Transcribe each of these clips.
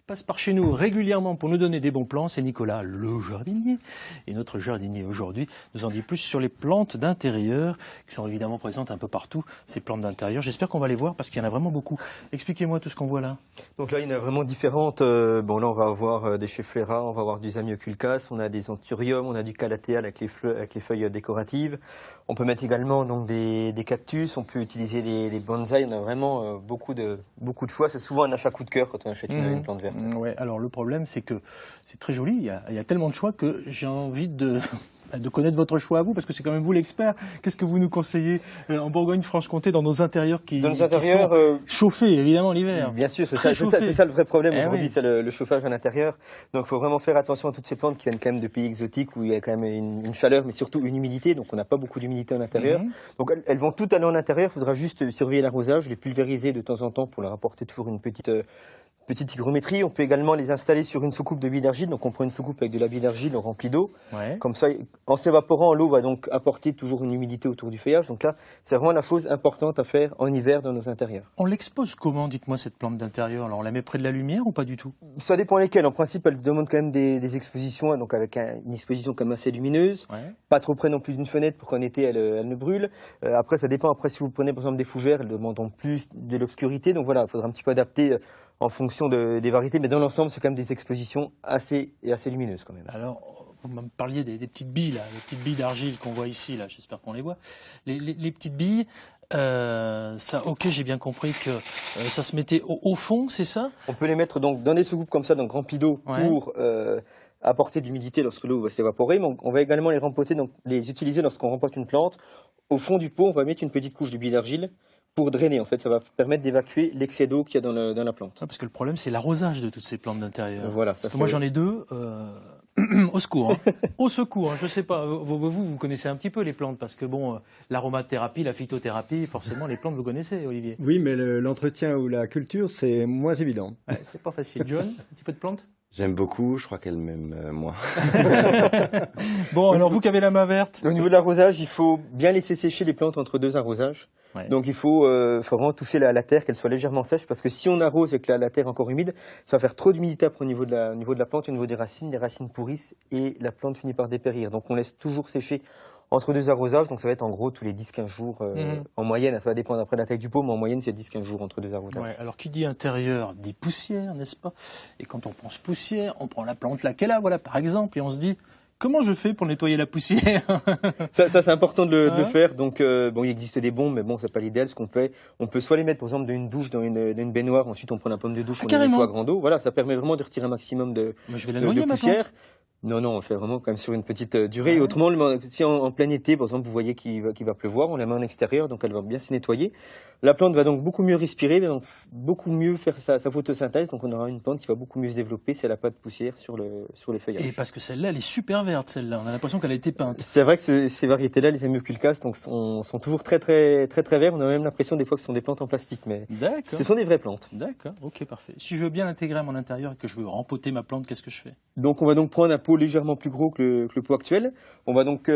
Passe par chez nous régulièrement pour nous donner des bons plans, c'est Nicolas le jardinier. Et notre jardinier aujourd'hui nous en dit plus sur les plantes d'intérieur qui sont évidemment présentes un peu partout, ces plantes d'intérieur. J'espère qu'on va les voir parce qu'il y en a vraiment beaucoup. Expliquez-moi tout ce qu'on voit là. Donc là, il y en a vraiment différentes. Bon, là, on va avoir des Schefflera, on va avoir du Zamioculcas, on a des Anthurium, on a du Calathea avec les feuilles décoratives. On peut mettre également donc, des cactus, on peut utiliser des bonsaïs. On a vraiment beaucoup de choix. C'est souvent un achat coup de cœur quand on achète une plante verte. Ouais, alors le problème, c'est que c'est très joli. Il y a tellement de choix que j'ai envie de connaître votre choix à vous, parce que c'est quand même vous l'expert. Qu'est-ce que vous nous conseillez en Bourgogne-Franche-Comté dans nos intérieurs qui sont chauffés, évidemment, l'hiver? Bien sûr, c'est ça le vrai problème aujourd'hui, c'est le chauffage à l'intérieur. Donc il faut vraiment faire attention à toutes ces plantes qui viennent quand même de pays exotiques où il y a quand même une chaleur, mais surtout une humidité. Donc on n'a pas beaucoup d'humidité à l'intérieur. Donc elles vont toutes aller en intérieur. Il faudra juste surveiller l'arrosage, les pulvériser de temps en temps pour leur apporter toujours une petite hygrométrie. On peut également les installer sur une soucoupe de billes d'argile. Donc on prend une soucoupe avec de la bille d'argile, on remplit d'eau. Ouais. Comme ça, en s'évaporant, l'eau va donc apporter toujours une humidité autour du feuillage. Donc là, c'est vraiment la chose importante à faire en hiver dans nos intérieurs. On l'expose comment, dites-moi, cette plante d'intérieur? Alors on la met près de la lumière ou pas du tout? Ça dépend lesquelles. En principe, elle demande quand même des expositions, donc avec une exposition quand même assez lumineuse. Ouais. Pas trop près non plus d'une fenêtre pour qu'en été, elle ne brûle. Après, ça dépend. Après, si vous prenez par exemple des fougères, elles demandent plus de l'obscurité. Donc voilà, il faudra un petit peu adapter en fonction des variétés, mais dans l'ensemble, c'est quand même des expositions assez lumineuses quand même. Alors, vous me parliez des petites billes, là, les petites billes d'argile qu'on voit ici, là, j'espère qu'on les voit. Les petites billes, ça, ok, j'ai bien compris que ça se mettait au fond, c'est ça? On peut les mettre donc dans des soucoupes comme ça, donc remplies d'eau, pour apporter de l'humidité lorsque l'eau va s'évaporer, mais on va également les rempoter, donc les utiliser lorsqu'on rempote une plante. Au fond du pot, on va mettre une petite couche de billes d'argile pour drainer, en fait, ça va permettre d'évacuer l'excès d'eau qu'il y a dans la plante. Parce que le problème, c'est l'arrosage de toutes ces plantes d'intérieur. Voilà. Parce que moi, j'en ai deux. Au secours, hein. Au secours, hein. Je sais pas. Vous connaissez un petit peu les plantes, parce que bon, l'aromathérapie, la phytothérapie, forcément, les plantes, vous connaissez, Olivier. Oui, mais l'entretien ou la culture, c'est moins évident. Ouais, c'est pas facile. John, un petit peu de plantes? J'aime beaucoup, je crois qu'elle m'aime moins. Bon, alors vous qui avez la main verte. Au niveau de l'arrosage, il faut bien laisser sécher les plantes entre deux arrosages. Ouais. Donc il faut vraiment toucher la terre, qu'elle soit légèrement sèche, parce que si on arrose avec la terre encore humide, ça va faire trop d'humidité au niveau de la plante, au niveau des racines. Les racines pourrissent et la plante finit par dépérir. Donc on laisse toujours sécher entre deux arrosages, donc ça va être en gros tous les 10-15 jours en moyenne. Ça va dépendre après de la taille du pot, mais en moyenne c'est 10-15 jours entre deux arrosages. Ouais, alors qui dit intérieur dit poussière, n'est-ce pas? Et quand on pense poussière, on prend la plante là qu'elle a, voilà, par exemple, et on se dit, comment je fais pour nettoyer la poussière? Ça c'est important de le faire. Donc bon, il existe des bombes, mais bon, c'est pas l'idéal. Ce qu'on fait, on peut soit les mettre par exemple dans une douche, dans une baignoire. Ensuite, on prend la pomme de douche, on les nettoie à grande eau. Voilà, ça permet vraiment de retirer un maximum de poussière. Non, on le fait vraiment quand même sur une petite durée. Autrement, si en plein été, par exemple, vous voyez qu'il va pleuvoir, on la met en extérieur, donc elle va bien se nettoyer. La plante va donc beaucoup mieux respirer, va donc beaucoup mieux faire sa photosynthèse, donc on aura une plante qui va beaucoup mieux se développer si elle n'a pas de poussière sur le feuillage. Et parce que celle-là, elle est super verte, celle-là. On a l'impression qu'elle a été peinte. C'est vrai que ces variétés-là, les Zamioculcas, donc sont toujours très verts. On a même l'impression des fois que ce sont des plantes en plastique, mais ce sont des vraies plantes. D'accord, ok, parfait. Si je veux bien l'intégrer à mon intérieur et que je veux rempoter ma plante, qu'est-ce que je fais? Donc on va donc prendre un pot légèrement plus gros que le pot actuel. On va donc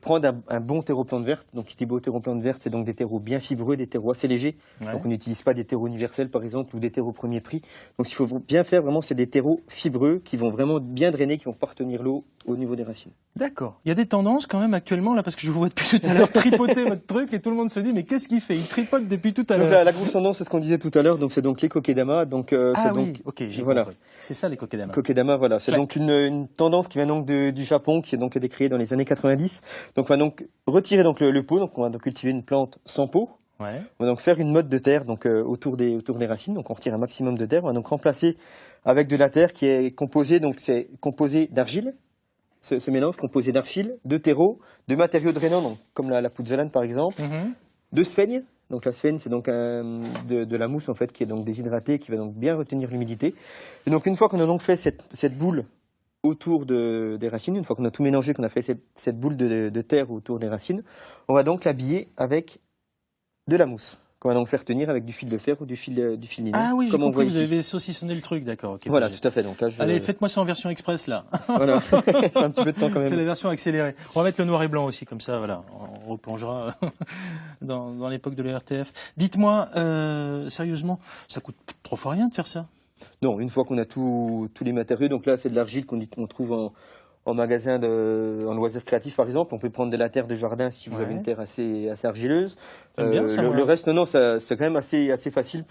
prendre un bon terreau plante verte. Donc qui dit beau terreau plante verte, c'est donc des terreaux bien fibreux, des terreaux assez légers. Ouais. Donc on n'utilise pas des terreaux universels par exemple ou des terreaux premier prix. Donc ce qu'il faut bien faire vraiment, c'est des terreaux fibreux qui vont vraiment bien drainer, qui vont pas retenir l'eau au niveau des racines. D'accord. Il y a des tendances quand même actuellement là, parce que je vous vois depuis tout à l'heure tripoter votre truc et tout le monde se dit mais qu'est-ce qu'il fait? Il tripote depuis tout à l'heure. Donc la grosse tendance, c'est ce qu'on disait tout à l'heure. Donc c'est donc les kokedama. Donc ok, j'ai compris. C'est ça les kokedama. Kokedama, voilà. C'est donc une tendance qui vient donc du Japon, qui est donc été créée dans les années 90. Donc on va donc retirer donc le pot. Donc on va donc cultiver une plante sans pot. Ouais. On va donc faire une motte de terre donc autour des racines. Donc on retire un maximum de terre. On va donc remplacer avec de la terre qui est composée, donc c'est composé d'argile. Ce mélange composé d'argile, de terreau, de matériaux drainants, donc, comme la pouzzolane par exemple, de sphègne. Donc la sphègne, c'est donc de la mousse en fait qui est donc déshydratée, qui va donc bien retenir l'humidité. Et donc une fois qu'on a donc fait cette boule autour des racines, une fois qu'on a tout mélangé, qu'on a fait cette boule de terre autour des racines, on va donc l'habiller avec de la mousse, qu'on va donc faire tenir avec du fil de fer ou du fil nylon. Ah oui, j'ai compris, vous avez saucissonné le truc, d'accord. Okay, voilà, tout à fait. Donc là, allez, faites-moi ça en version express, là. Voilà, un petit peu de temps quand même. C'est la version accélérée. On va mettre le noir et blanc aussi, comme ça, voilà. On replongera dans l'époque de l'ERTF. Dites-moi, sérieusement, ça coûte trop fois rien de faire ça? Non, une fois qu'on a tous les matériaux, donc là c'est de l'argile qu'on trouve en magasin en loisirs créatifs par exemple. On peut prendre de la terre de jardin si vous avez une terre assez argileuse. Bien, ça, le reste, non, c'est quand même assez facile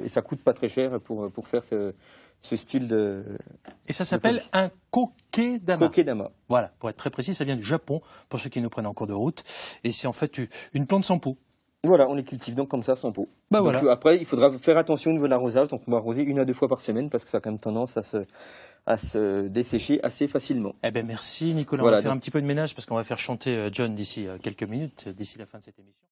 et ça coûte pas très cher pour faire ce style de... Et ça s'appelle un kokedama. Kokedama. Voilà, pour être très précis, ça vient du Japon, pour ceux qui nous prennent en cours de route. Et c'est en fait une plante sans peau. Voilà, on les cultive donc comme ça, sans pot. Bah donc, voilà. Après, il faudra faire attention au niveau de l'arrosage. Donc on va arroser 1 à 2 fois par semaine parce que ça a quand même tendance à se dessécher assez facilement. Eh ben merci Nicolas, Voilà, on va faire un petit peu de ménage parce qu'on va faire chanter John d'ici quelques minutes, d'ici la fin de cette émission.